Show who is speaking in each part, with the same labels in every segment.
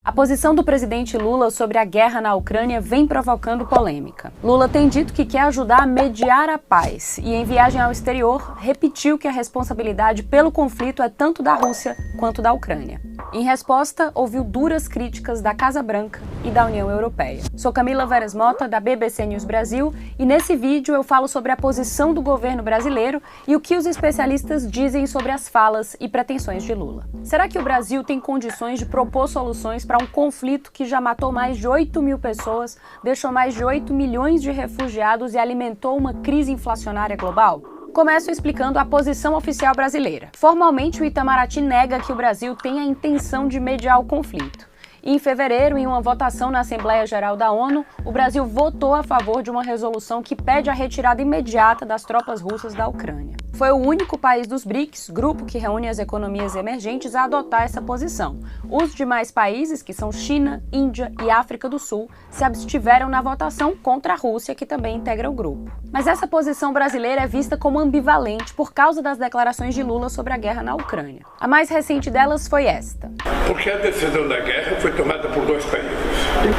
Speaker 1: A posição do presidente Lula sobre a guerra na Ucrânia vem provocando polêmica. Lula tem dito que quer ajudar a mediar a paz e, em viagem ao exterior, repetiu que a responsabilidade pelo conflito é tanto da Rússia quanto da Ucrânia. Em resposta, ouviu duras críticas da Casa Branca e da União Europeia. Sou Camila Veras Mota, da BBC News Brasil, e nesse vídeo eu falo sobre a posição do governo brasileiro e o que os especialistas dizem sobre as falas e pretensões de Lula. Será que o Brasil tem condições de propor soluções para um conflito que já matou mais de 8 mil pessoas, deixou mais de 8 milhões de refugiados e alimentou uma crise inflacionária global? Começo explicando a posição oficial brasileira. Formalmente, o Itamaraty nega que o Brasil tenha a intenção de mediar o conflito. E em fevereiro, em uma votação na Assembleia Geral da ONU, o Brasil votou a favor de uma resolução que pede a retirada imediata das tropas russas da Ucrânia. Foi o único país dos BRICS, grupo que reúne as economias emergentes, a adotar essa posição. Os demais países, que são China, Índia e África do Sul, se abstiveram na votação contra a Rússia, que também integra o grupo. Mas essa posição brasileira é vista como ambivalente por causa das declarações de Lula sobre a guerra na Ucrânia. A mais recente delas foi esta.
Speaker 2: Porque a decisão da guerra foi tomada por dois países.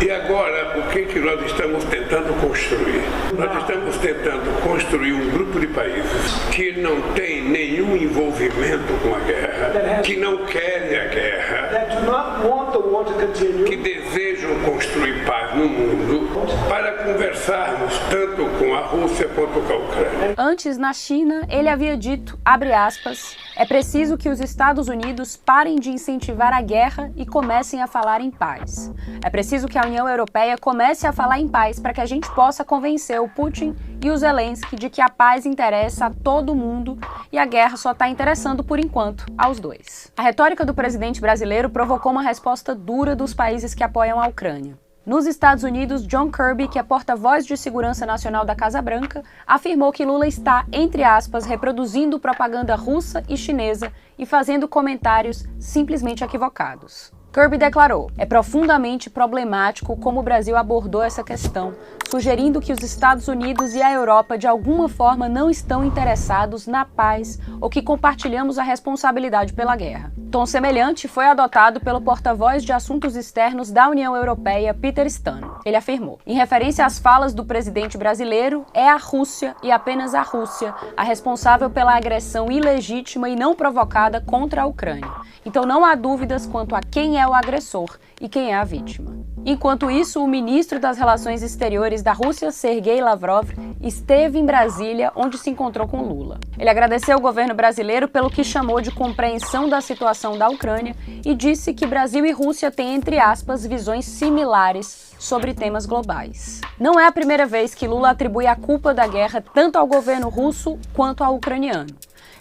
Speaker 2: E agora, o que nós estamos tentando construir? Nós estamos tentando construir um grupo de países que não tem nenhum envolvimento com a guerra, que não querem a guerra, que desejam construir paz no mundo, para conversarmos tanto com a Rússia quanto com a Ucrânia.
Speaker 1: Antes, na China, ele havia dito, abre aspas, é preciso que os Estados Unidos parem de incentivar a guerra e comecem a falar em paz. É preciso que a União Europeia comece a falar em paz para que a gente possa convencer o Putin e o Zelensky de que a paz interessa a todo mundo e a guerra só está interessando, por enquanto, aos dois. A retórica do presidente brasileiro provocou uma resposta dura dos países que apoiam a Ucrânia. Nos Estados Unidos, John Kirby, que é porta-voz de segurança nacional da Casa Branca, afirmou que Lula está, entre aspas, reproduzindo propaganda russa e chinesa e fazendo comentários simplesmente equivocados. Kirby declarou: é profundamente problemático como o Brasil abordou essa questão, sugerindo que os Estados Unidos e a Europa de alguma forma não estão interessados na paz ou que compartilhamos a responsabilidade pela guerra. Tom semelhante foi adotado pelo porta-voz de assuntos externos da União Europeia, Peter Stano. Ele afirmou: em referência às falas do presidente brasileiro, é a Rússia e apenas a Rússia a responsável pela agressão ilegítima e não provocada contra a Ucrânia. Então não há dúvidas quanto a quem é o agressor e quem é a vítima. Enquanto isso, o ministro das Relações Exteriores da Rússia, Sergei Lavrov, esteve em Brasília, onde se encontrou com Lula. Ele agradeceu o governo brasileiro pelo que chamou de compreensão da situação da Ucrânia e disse que Brasil e Rússia têm, entre aspas, visões similares sobre temas globais. Não é a primeira vez que Lula atribui a culpa da guerra tanto ao governo russo quanto ao ucraniano.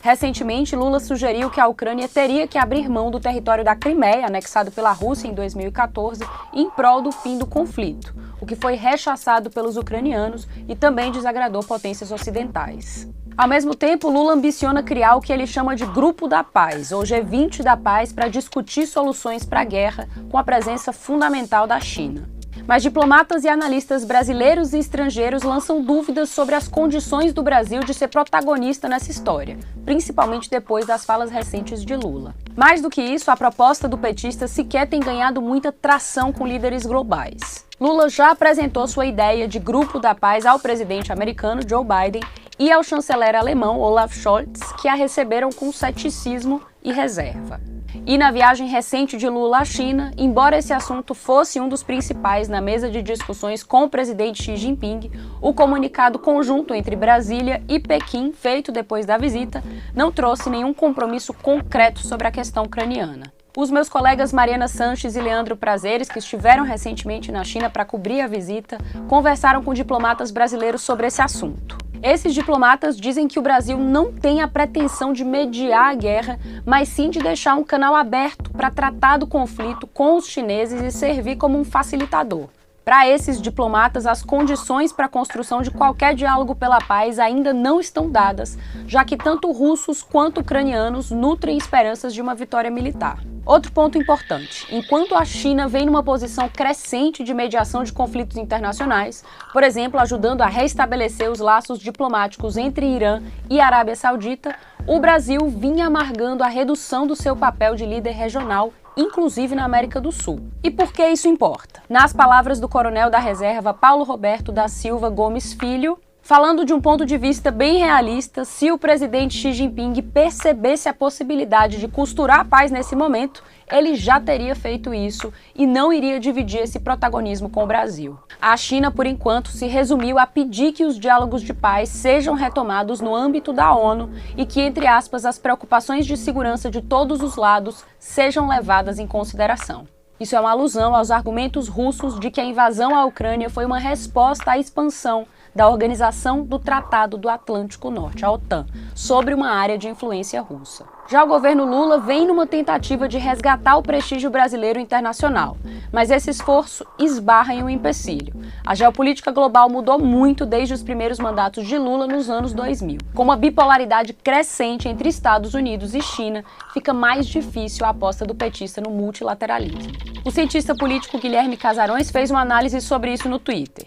Speaker 1: Recentemente, Lula sugeriu que a Ucrânia teria que abrir mão do território da Crimeia, anexado pela Rússia em 2014, em prol do fim do conflito, o que foi rechaçado pelos ucranianos e também desagradou potências ocidentais. Ao mesmo tempo, Lula ambiciona criar o que ele chama de Grupo da Paz, ou G20 da Paz, para discutir soluções para a guerra, com a presença fundamental da China. Mas diplomatas e analistas brasileiros e estrangeiros lançam dúvidas sobre as condições do Brasil de ser protagonista nessa história, principalmente depois das falas recentes de Lula. Mais do que isso, a proposta do petista sequer tem ganhado muita tração com líderes globais. Lula já apresentou sua ideia de Grupo da Paz ao presidente americano Joe Biden e ao chanceler alemão Olaf Scholz, que a receberam com ceticismo e reserva. E na viagem recente de Lula à China, embora esse assunto fosse um dos principais na mesa de discussões com o presidente Xi Jinping, o comunicado conjunto entre Brasília e Pequim, feito depois da visita, não trouxe nenhum compromisso concreto sobre a questão ucraniana. Os meus colegas Mariana Sanches e Leandro Prazeres, que estiveram recentemente na China para cobrir a visita, conversaram com diplomatas brasileiros sobre esse assunto. Esses diplomatas dizem que o Brasil não tem a pretensão de mediar a guerra, mas sim de deixar um canal aberto para tratar do conflito com os chineses e servir como um facilitador. Para esses diplomatas, as condições para a construção de qualquer diálogo pela paz ainda não estão dadas, já que tanto russos quanto ucranianos nutrem esperanças de uma vitória militar. Outro ponto importante: enquanto a China vem numa posição crescente de mediação de conflitos internacionais, por exemplo, ajudando a restabelecer os laços diplomáticos entre Irã e Arábia Saudita, o Brasil vinha amargando a redução do seu papel de líder regional inclusive na América do Sul. E por que isso importa? Nas palavras do coronel da reserva Paulo Roberto da Silva Gomes Filho, falando de um ponto de vista bem realista, se o presidente Xi Jinping percebesse a possibilidade de costurar a paz nesse momento, ele já teria feito isso e não iria dividir esse protagonismo com o Brasil. A China, por enquanto, se resumiu a pedir que os diálogos de paz sejam retomados no âmbito da ONU e que, entre aspas, as preocupações de segurança de todos os lados sejam levadas em consideração. Isso é uma alusão aos argumentos russos de que a invasão à Ucrânia foi uma resposta à expansão da Organização do Tratado do Atlântico Norte, a OTAN, sobre uma área de influência russa. Já o governo Lula vem numa tentativa de resgatar o prestígio brasileiro internacional, mas esse esforço esbarra em um empecilho. A geopolítica global mudou muito desde os primeiros mandatos de Lula nos anos 2000. Com uma bipolaridade crescente entre Estados Unidos e China, fica mais difícil a aposta do petista no multilateralismo. O cientista político Guilherme Casarões fez uma análise sobre isso no Twitter.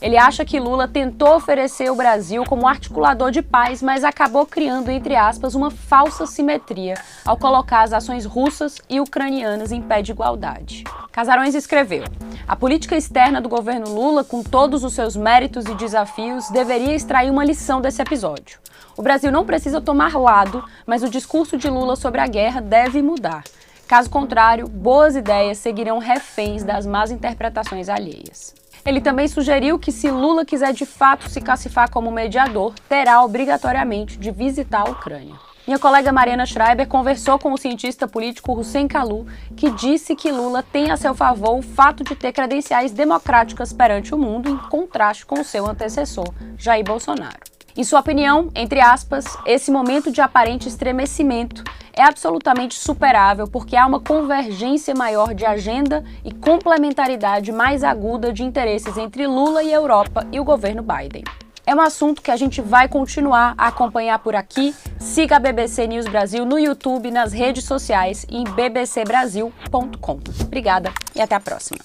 Speaker 1: Ele acha que Lula tentou oferecer o Brasil como articulador de paz, mas acabou criando, entre aspas, uma falsa simetria ao colocar as ações russas e ucranianas em pé de igualdade. Casarões escreveu: a política externa do governo Lula, com todos os seus méritos e desafios, deveria extrair uma lição desse episódio. O Brasil não precisa tomar lado, mas o discurso de Lula sobre a guerra deve mudar. Caso contrário, boas ideias seguirão reféns das más interpretações alheias. Ele também sugeriu que, se Lula quiser de fato se cacifar como mediador, terá obrigatoriamente de visitar a Ucrânia. Minha colega Mariana Schreiber conversou com o cientista político Hussein Kalu, que disse que Lula tem a seu favor o fato de ter credenciais democráticas perante o mundo, em contraste com o seu antecessor, Jair Bolsonaro. Em sua opinião, entre aspas, esse momento de aparente estremecimento é absolutamente superável porque há uma convergência maior de agenda e complementaridade mais aguda de interesses entre Lula e Europa e o governo Biden. É um assunto que a gente vai continuar a acompanhar por aqui. Siga a BBC News Brasil no YouTube, nas redes sociais e em bbcbrasil.com. Obrigada e até a próxima.